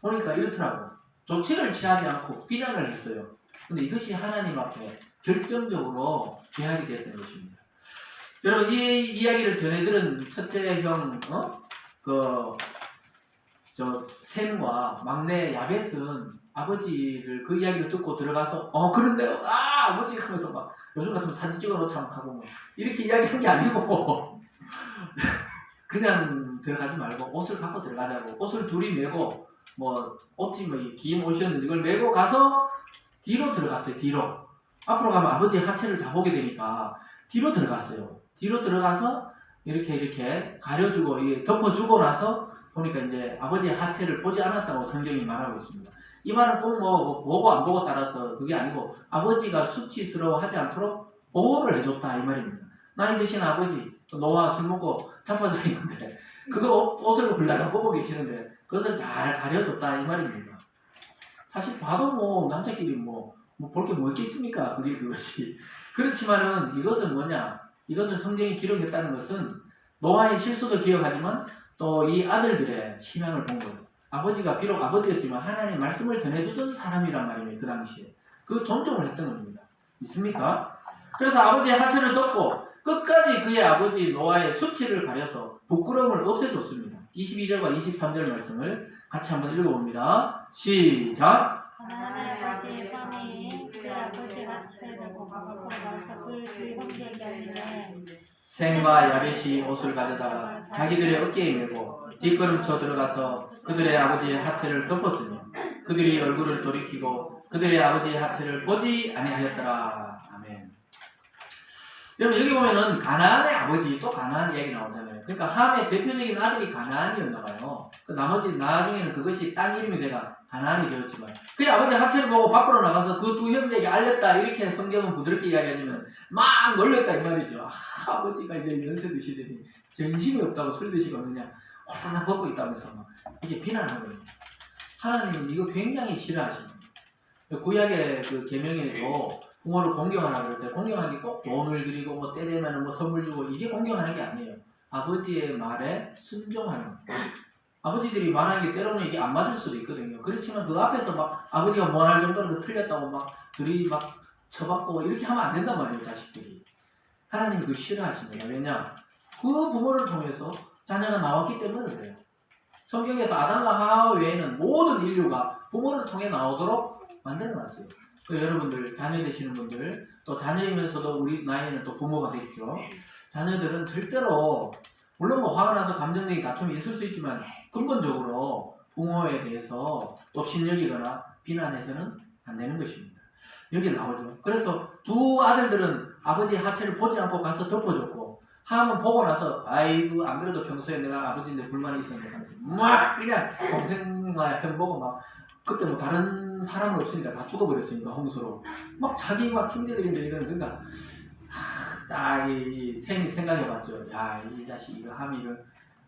보니까 이렇더라고. 조치를 취하지 않고 비난을 했어요. 근데 이것이 하나님 앞에 결정적으로 죄악이 됐던 것입니다. 여러분, 이 이야기를 전해들은 첫째 형, 셈과 막내 야벳은 아버지를 그 이야기를 듣고 들어가서 그런데요, 아버지 하면서 막 요즘 같으면 사진 찍어놓자 하고 뭐 이렇게 이야기한 게 아니고 그냥 들어가지 말고 옷을 갖고 들어가자고, 옷을 둘이 메고 뭐 옷이 뭐 긴 옷이었는데 이걸 메고 가서 뒤로 들어갔어요. 뒤로 앞으로 가면 아버지의 하체를 다 보게 되니까 뒤로 들어갔어요. 뒤로 들어가서 이렇게 가려주고 이게 덮어주고 나서 보니까 이제 아버지의 하체를 보지 않았다고 성경이 말하고 있습니다. 이 말은 꼭 뭐 보고 안 보고 따라서 그게 아니고 아버지가 수치스러워하지 않도록 보호를 해줬다 이 말입니다. 나이 드신 아버지 노아 술 먹고 자빠져 있는데 그거 옷을 굴다가 보고 계시는데 그것을 잘 가려줬다 이 말입니다. 사실 봐도 뭐 남자끼리 뭐 볼 게 뭐 있겠습니까? 그것이. 그렇지만은 이것은 뭐냐? 이것을 성경이 기록했다는 것은 노아의 실수도 기억하지만 또 이 아들들의 신앙을 본 거예요. 아버지가 비록 아버지였지만 하나님의 말씀을 전해주던 사람이란 말이에요. 그 당시에. 그 존중을 했던 겁니다. 있습니까? 그래서 아버지의 하체를 덮고 끝까지 그의 아버지 노아의 수치를 가려서 부끄러움을 없애줬습니다. 22절과 23절 말씀을 같이 한번 읽어봅니다. 시작! 하나님의 아버지의 밤이 그의 아버지 하체를 덮고 가서 그 두 형제에게 이르되 셈과 야벳이 옷을 가져다가 자기들의 어깨에 메고 뒷걸음쳐 들어가서 그들의 아버지의 하체를 덮었으며 그들이 얼굴을 돌이키고 그들의 아버지의 하체를 보지 아니하였더라. 아멘. 여러분, 여기 보면은 가나안의 아버지, 또 가나안 이야기 나오잖아요. 그러니까 함의 대표적인 아들이 가나안이었나 봐요. 그 나머지 나중에는 그것이 땅 이름이 돼가 가나안이 되었지만 그의 아버지 하체를 보고 밖으로 나가서 그 두 형제에게 알렸다, 이렇게 성경은 부드럽게 이야기하지만 막 놀렸다 이 말이죠. 아버지가 이제 연세 드시더니 정신이 없다고 술 드시고 그냥 홀딱 벗고 있다면서 막 이게 비난하는 거예요. 하나님은 이거 굉장히 싫어하십니다. 구약의 그 계명에도 부모를 공경하라 그럴 때 공경하는 게 꼭 돈을 드리고 뭐 때 되면 뭐 선물 주고 이게 공경하는 게 아니에요. 아버지의 말에 순종하는 거예요. 아버지들이 말하는 게 때로는 이게 안 맞을 수도 있거든요. 그렇지만 그 앞에서 막 아버지가 원할 정도로 그 틀렸다고 막 둘이 막 쳐받고 이렇게 하면 안 된단 말이에요. 자식들이. 하나님이 그거 싫어하십니다. 왜냐? 그 부모를 통해서 자녀가 나왔기 때문에 그래요. 성경에서 아담과 하와 외에는 모든 인류가 부모를 통해 나오도록 만들어놨어요. 그 여러분들 자녀 되시는 분들 또 자녀이면서도 우리 나이에는 또 부모가 됐죠. 자녀들은 절대로 물론 뭐 화가 나서 감정적인 다툼이 있을 수 있지만 근본적으로 부모에 대해서 업신여기거나 비난해서는 안 되는 것입니다. 여기 나오죠. 그래서 두 아들들은 아버지의 하체를 보지 않고 가서 덮어줬고 함은 보고 나서 아이고 안 그래도 평소에 내가 아버지인데 불만이 있었는데 하면서 막 그냥 동생과 형 보고 막 그때 뭐 다른 사람은 없으니까 다 죽어버렸으니까 홍수로 막 자기 막 힘들는데 이러는 그러니까 이 셈이 생각해봤죠. 야, 이 자식 이거 함이 이거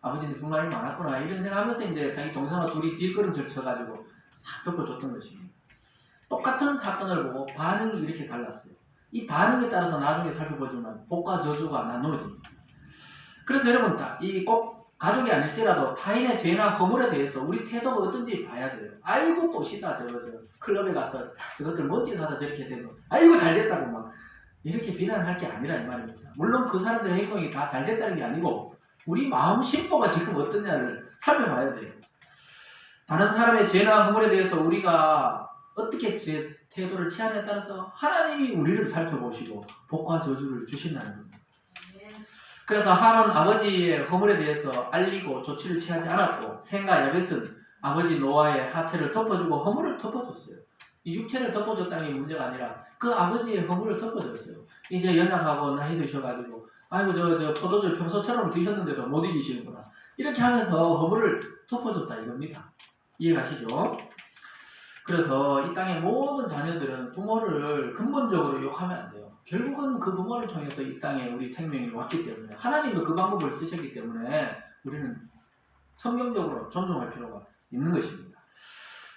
아버지는 불만이 많았구나 이런 생각하면서 이제 자기 동생과 둘이 뒷걸음질 쳐가지고 싹 덮어줬던 것입니다. 똑같은 사건을 보고 반응이 이렇게 달랐어요. 이 반응에 따라서 나중에 살펴보지만 복과 저주가 나누어집니다. 그래서 여러분 이 꼭 가족이 아닐지라도 타인의 죄나 허물에 대해서 우리 태도가 어떤지 봐야 돼요. 아이고 꽃이다 저거 클럽에 가서 그것들 뭔짓 하다 저렇게 되고 아이고 잘됐다고 막 이렇게 비난할 게 아니라 이 말입니다. 물론 그 사람들의 행동이 다 잘됐다는 게 아니고 우리 마음 심보가 지금 어떠냐를 살펴봐야 돼요. 다른 사람의 죄나 허물에 대해서 우리가 어떻게 태도를 취하냐에 따라서 하나님이 우리를 살펴보시고 복과 저주를 주신다는 겁니다. 그래서 함은 아버지의 허물에 대해서 알리고 조치를 취하지 않았고 셈과 야벳은 아버지 노아의 하체를 덮어주고 허물을 덮어줬어요. 이 육체를 덮어줬다는 게 문제가 아니라 그 아버지의 허물을 덮어줬어요. 이제 연약하고 나이 드셔가지고 아이고 저 포도주 평소처럼 드셨는데도 못 이기시는구나 이렇게 하면서 허물을 덮어줬다 이겁니다. 이해가시죠? 그래서 이 땅의 모든 자녀들은 부모를 근본적으로 욕하면 안 돼요. 결국은 그 부모를 통해서 이 땅에 우리 생명이 왔기 때문에 하나님도 그 방법을 쓰셨기 때문에 우리는 성경적으로 존중할 필요가 있는 것입니다.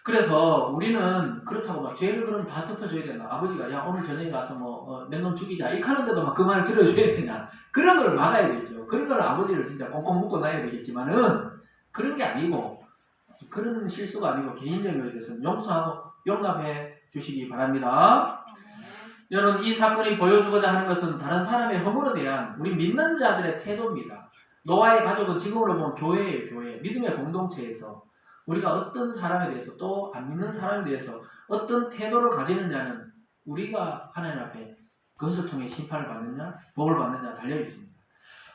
그래서 우리는 그렇다고 막 죄를 그럼 다 덮어줘야 되나? 아버지가 야 오늘 저녁에 가서 뭐 몇 놈 죽이자 이렇게 하는데도 막 그 말을 들어줘야 되냐? 그런 걸 막아야 되죠. 그런 걸 아버지를 진짜 꽁꽁 묶고 놔야 되겠지만은 그런 게 아니고 그런 실수가 아니고 개인적인 것에 대해서는 용서하고 용납해 주시기 바랍니다. 여러분, 이 사건이 보여주고자 하는 것은 다른 사람의 허물에 대한 우리 믿는 자들의 태도입니다. 노아의 가족은 지금으로 보면 교회예요. 교회. 믿음의 공동체에서 우리가 어떤 사람에 대해서 또 안 믿는 사람에 대해서 어떤 태도를 가지느냐는 우리가 하나님 앞에 그것을 통해 심판을 받느냐 복을 받느냐 달려 있습니다.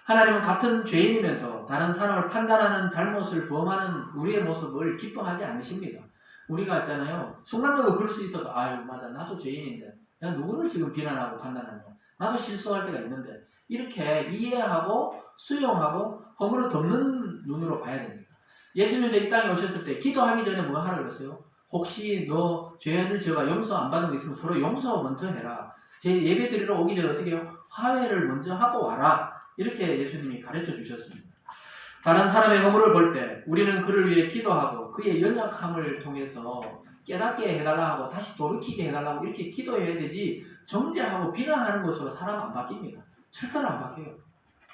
하나님은 같은 죄인이면서 다른 사람을 판단하는 잘못을 범하는 우리의 모습을 기뻐하지 않으십니다. 우리가 있잖아요. 순간적으로 그럴 수 있어도 아유 맞아 나도 죄인인데 내가 누구를 지금 비난하고 판단하냐 나도 실수할 때가 있는데 이렇게 이해하고 수용하고 허물을 덮는 눈으로 봐야 됩니다. 예수님도 이 땅에 오셨을 때 기도하기 전에 뭐 하라 그랬어요? 혹시 너 죄를 제가 용서 안 받는 거 있으면 서로 용서 먼저 해라. 제 예배 드리러 오기 전에 어떻게 해요? 화해를 먼저 하고 와라. 이렇게 예수님이 가르쳐 주셨습니다. 다른 사람의 허물을 볼 때 우리는 그를 위해 기도하고 그의 연약함을 통해서 깨닫게 해달라 하고 다시 돌이키게 해달라고 이렇게 기도해야 되지 정죄하고 비난하는 것으로 사람 안 바뀝니다. 절대로 안 바뀌어요.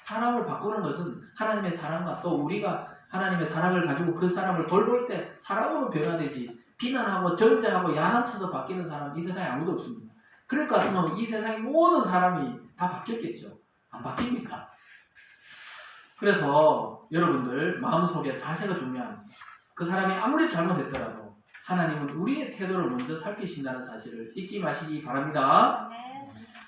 사람을 바꾸는 것은 하나님의 사랑과 또 우리가 하나님의 사랑을 가지고 그 사람을 돌볼 때 사랑으로 변화되지 비난하고 정죄하고 야단쳐서 바뀌는 사람 이 세상에 아무도 없습니다. 그럴 것 같으면 이 세상의 모든 사람이 다 바뀌었겠죠. 안 바뀝니까? 그래서 여러분들 마음속에 자세가 중요합니다. 그 사람이 아무리 잘못했더라도 하나님은 우리의 태도를 먼저 살피신다는 사실을 잊지 마시기 바랍니다.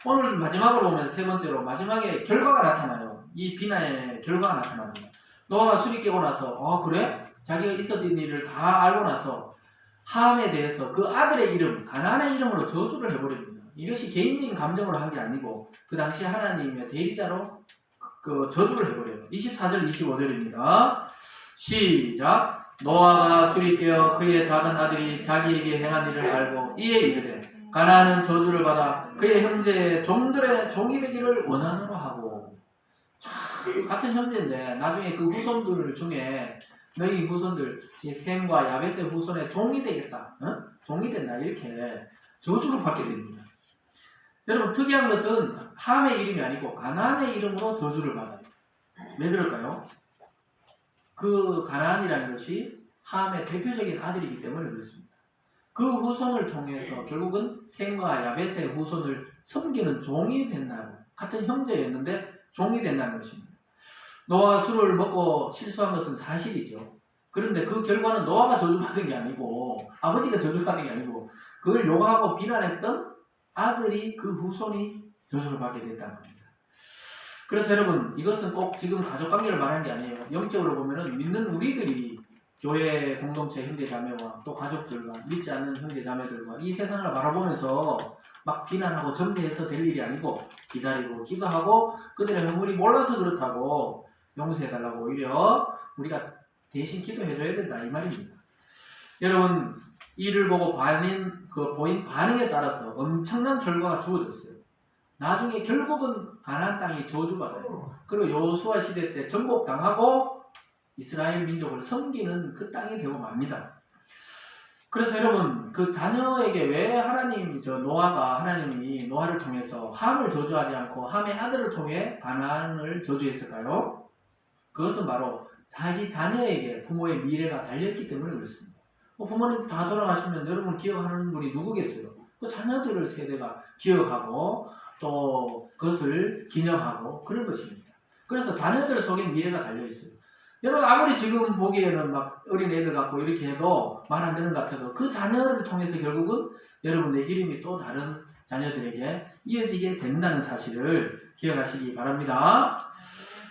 오늘 마지막으로 오면 세 번째로 마지막에 결과가 나타나요. 이 비난의 결과가 나타납니다. 노아가 술이 깨고 나서 그래? 자기가 있었던 일을 다 알고 나서 함에 대해서 그 아들의 이름 가나안의 이름으로 저주를 해버립니다. 이것이 개인적인 감정으로 한 게 아니고 그 당시 하나님의 대리자로 그 저주를 해버려요. 24절 25절입니다. 시작. 노아가 술이 깨어 그의 작은 아들이 자기에게 행한 일을 알고 이에 이르되 가나안은 저주를 받아 그의 형제의 종들의 종이 되기를 원하노라 하고. 같은 형제인데 나중에 그 후손들 중에 너희 후손들 셈과 야벳의 후손의 종이 되겠다. 종이 된다. 이렇게 저주를 받게 됩니다. 여러분 특이한 것은 함의 이름이 아니고 가나안의 이름으로 저주를 받아요. 왜 그럴까요? 그 가나안이라는 것이 함의 대표적인 아들이기 때문에 그렇습니다. 그 후손을 통해서 결국은 셈과 야벳의 후손을 섬기는 종이 된다고. 같은 형제였는데 종이 된다는 것입니다. 노아가 술을 먹고 실수한 것은 사실이죠. 그런데 그 결과는 노아가 저주받은 게 아니고 아버지가 저주받은 게 아니고 그걸 욕하고 비난했던 아들이 그 후손이 저주를 받게 됐다는 겁니다. 그래서 여러분 이것은 꼭 지금 가족관계를 말하는 게 아니에요. 영적으로 보면은 믿는 우리들이 교회 공동체 형제자매와 또 가족들과 믿지 않는 형제자매들과 이 세상을 바라보면서 막 비난하고 정죄해서 될 일이 아니고 기다리고 기도하고 그들의 허물이 몰라서 그렇다고 용서해달라고 오히려 우리가 대신 기도해줘야 된다 이 말입니다. 여러분 이를 보고 보인 반응에 따라서 엄청난 결과가 주어졌어요. 나중에 결국은 가나안 땅이 저주받아요. 그리고 여호수아 시대 때 정복당하고 이스라엘 민족을 섬기는 그 땅이 되고 맙니다. 그래서 여러분 그 자녀에게 왜 하나님이 노아를 통해서 함을 저주하지 않고 함의 아들을 통해 가나안을 저주했을까요? 그것은 바로 자기 자녀에게 부모의 미래가 달려있기 때문에 그렇습니다. 부모님 다 돌아가시면 여러분 기억하는 분이 누구겠어요? 그 자녀들을 세대가 기억하고 또 그것을 기념하고 그런 것입니다. 그래서 자녀들 속에 미래가 달려있어요. 여러분 아무리 지금 보기에는 막 어린 애들 같고 이렇게 해도 말 안 듣는 것 같아도 그 자녀를 통해서 결국은 여러분의 이름이 또 다른 자녀들에게 이어지게 된다는 사실을 기억하시기 바랍니다.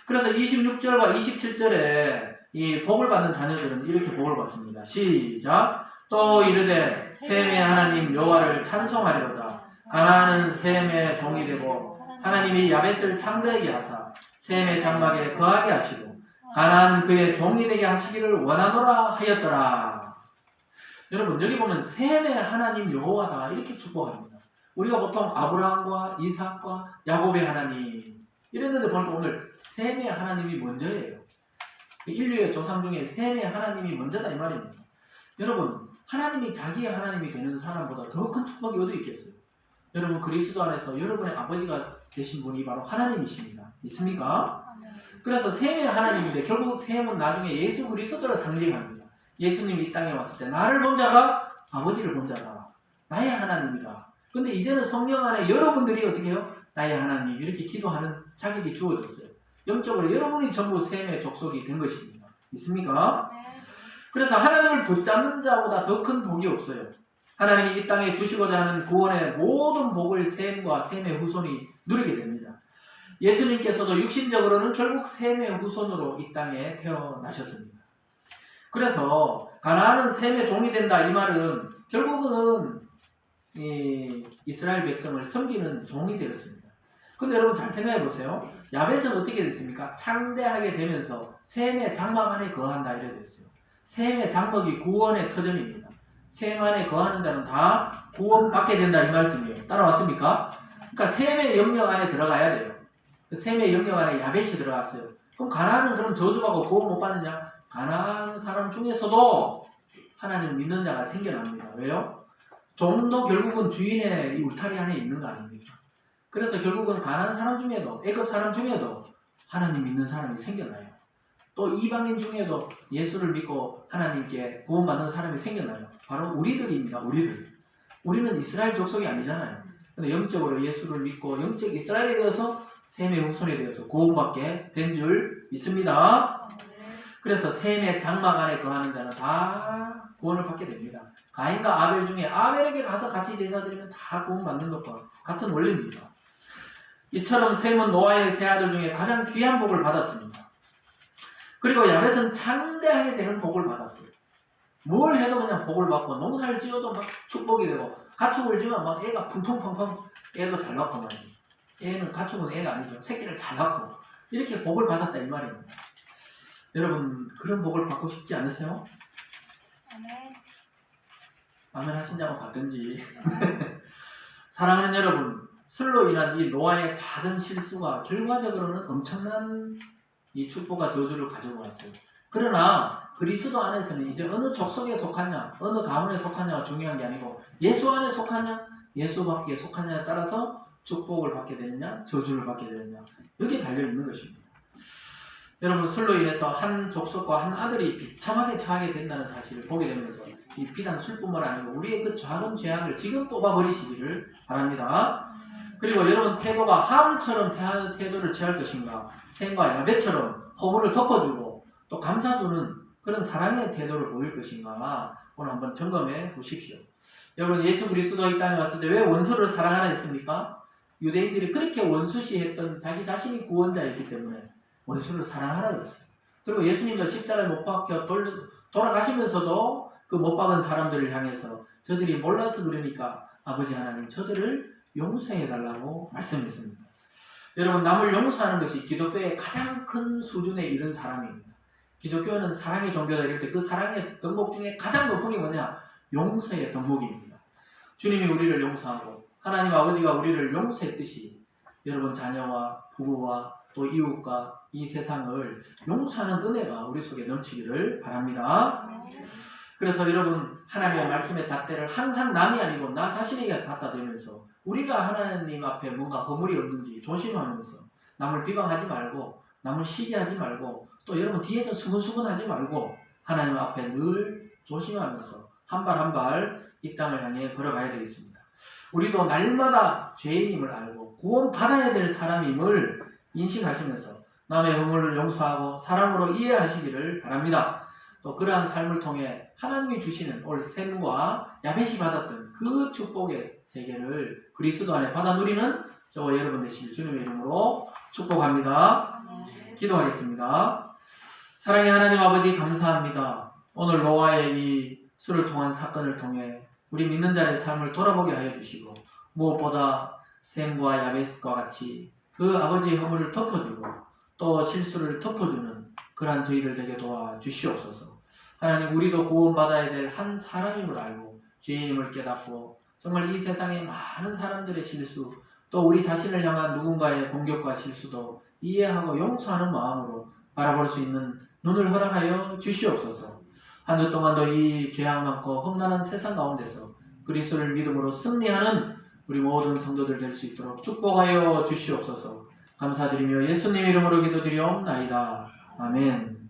그래서 26절과 27절에 이 복을 받는 자녀들은 이렇게 복을 받습니다. 시작. 또 이르되 셈의 하나님 여호와를 찬송하리로다. 가나안은 셈의 종이 되고 하나님이 야벳을 창대하게 하사 셈의 장막에 거하게 하시고 가나안은 그의 종이 되게 하시기를 원하노라 하였더라. 여러분 여기 보면 셈의 하나님 여호와다 이렇게 축복합니다. 우리가 보통 아브라함과 이삭과 야곱의 하나님 이랬는데 보니까 오늘 셈의 하나님이 먼저예요. 인류의 조상 중에 셈의 하나님이 먼저다 이 말입니다. 여러분 하나님이 자기의 하나님이 되는 사람보다 더 큰 축복이 어디 있겠어요? 여러분 그리스도 안에서 여러분의 아버지가 되신 분이 바로 하나님이십니다. 믿습니까? 그래서 셈의 하나님인데 결국 셈은 나중에 예수 그리스도를 상징합니다. 예수님이 이 땅에 왔을 때 나를 본 자가 아버지를 본 자다. 나의 하나님이다. 근데 이제는 성령 안에 여러분들이 어떻게 해요? 나의 하나님 이렇게 기도하는 자격이 주어졌어요. 영적으로 여러분이 전부 셈의 족속이 된 것입니다. 있습니까? 그래서 하나님을 붙잡는 자보다 더 큰 복이 없어요. 하나님이 이 땅에 주시고자 하는 구원의 모든 복을 셈과 셈의 후손이 누리게 됩니다. 예수님께서도 육신적으로는 결국 셈의 후손으로 이 땅에 태어나셨습니다. 그래서 가나안은 셈의 종이 된다 이 말은 결국은 이스라엘 백성을 섬기는 종이 되었습니다. 근데 여러분 잘 생각해 보세요. 야벳은 어떻게 됐습니까? 창대하게 되면서 셈의 장막 안에 거한다 이래 됐어요. 셈의 장막이 구원의 터전입니다. 셈 안에 거하는 자는 다 구원받게 된다 이 말씀이에요. 따라왔습니까? 그러니까 셈의 영역 안에 들어가야 돼요. 셈의 영역 안에 야벳이 들어갔어요. 그럼 가나안은 그럼 저주받고 구원 못 받느냐? 가나안 사람 중에서도 하나님 믿는 자가 생겨납니다. 왜요? 종도 결국은 주인의 이 울타리 안에 있는 거 아닙니까? 그래서 결국은 가나안 사람 중에도 애굽 사람 중에도 하나님 믿는 사람이 생겨나요. 또 이방인 중에도 예수를 믿고 하나님께 구원받는 사람이 생겨나요. 바로 우리들입니다. 우리는 이스라엘 족속이 아니잖아요. 근데 영적으로 예수를 믿고 영적 이스라엘이 되어서 셈의 후손이 되어서 구원받게 된 줄 믿습니다. 그래서 셈의 장막 안에 거하는 자는 다 구원을 받게 됩니다. 가인과 아벨 중에 아벨에게 가서 같이 제사 드리면 다 구원받는 것과 같은 원리입니다. 이처럼 셈은 노아의 세 아들 중에 가장 귀한 복을 받았습니다. 그리고 야벳은 창대하게 되는 복을 받았어요. 뭘 해도 그냥 복을 받고 농사를 지어도 막 축복이 되고 가축을 지면 막 애가 펑펑펑펑 애도 잘 낳고 말이에요. 애는 가축은 애가 아니죠. 새끼를 잘 낳고 이렇게 복을 받았다 이 말입니다. 여러분 그런 복을 받고 싶지 않으세요? 아멘 하신 자만 받든지. 사랑하는 여러분, 술로 인한 이 노아의 작은 실수가 결과적으로는 엄청난 이 축복과 저주를 가지고 왔어요. 그러나 그리스도 안에서는 이제 어느 족속에 속하냐, 어느 가문에 속하냐가 중요한 게 아니고 예수 안에 속하냐, 예수 밖에 속하냐에 따라서 축복을 받게 되느냐, 저주를 받게 되느냐 여기에 달려있는 것입니다. 여러분 술로 인해서 한 족속과 한 아들이 비참하게 처하게 된다는 사실을 보게 되면서 이 비단 술뿐만 아니고 우리의 그 작은 죄악을 지금 뽑아버리시기를 바랍니다. 그리고 여러분 태도가 함처럼 태도를 취할 것인가, 셈과 야벳처럼 허물을 덮어주고 또 감싸주는 그런 사랑의 태도를 보일 것인가 오늘 한번 점검해 보십시오. 여러분 예수 그리스도가 이 땅에 왔을 때 왜 원수를 사랑하라 했습니까? 유대인들이 그렇게 원수시했던 자기 자신이 구원자였기 때문에 원수를 사랑하라 그랬어요. 그리고 예수님도 십자가에 못 박혀 돌아가시면서도 그 못 박은 사람들을 향해서 저들이 몰라서 그러니까 아버지 하나님 저들을 용서해달라고 말씀했습니다. 여러분 남을 용서하는 것이 기독교의 가장 큰 수준에 이른 사람입니다. 기독교는 사랑의 종교다 이럴 때 그 사랑의 덕목 중에 가장 높은 게 뭐냐? 용서의 덕목입니다. 주님이 우리를 용서하고 하나님 아버지가 우리를 용서했듯이 여러분 자녀와 부부와 또 이웃과 이 세상을 용서하는 은혜가 우리 속에 넘치기를 바랍니다. 그래서 여러분 하나님의 말씀의 잣대를 항상 남이 아니고 나 자신에게 갖다 대면서 우리가 하나님 앞에 뭔가 허물이 없는지 조심하면서 남을 비방하지 말고 남을 시기하지 말고 또 여러분 뒤에서 수근수근하지 말고 하나님 앞에 늘 조심하면서 한 발 한 발 이 땅을 향해 걸어가야 되겠습니다. 우리도 날마다 죄인임을 알고 구원받아야 될 사람임을 인식하시면서 남의 허물을 용서하고 사랑으로 이해하시기를 바랍니다. 또 그러한 삶을 통해 하나님이 주시는 오늘 셈과 야벳이 받았던 그 축복의 세계를 그리스도 안에 받아 누리는 저와 여러분 되실 주님의 이름으로 축복합니다. 기도하겠습니다. 사랑의 하나님 아버지 감사합니다. 오늘 노아의 이 술을 통한 사건을 통해 우리 믿는 자의 삶을 돌아보게 하여 주시고 무엇보다 셈과 야벳과 같이 그 아버지의 허물을 덮어주고 또 실수를 덮어주는 그러한 저희들 되게 도와주시옵소서. 하나님 우리도 구원받아야 될 한 사람임을 알고 죄인임을 깨닫고 정말 이 세상에 많은 사람들의 실수 또 우리 자신을 향한 누군가의 공격과 실수도 이해하고 용서하는 마음으로 바라볼 수 있는 눈을 허락하여 주시옵소서. 한 주 동안도 이 죄악 많고 험난한 세상 가운데서 그리스도를 믿음으로 승리하는 우리 모든 성도들 될 수 있도록 축복하여 주시옵소서. 감사드리며 예수님 이름으로 기도드리옵나이다. 아멘.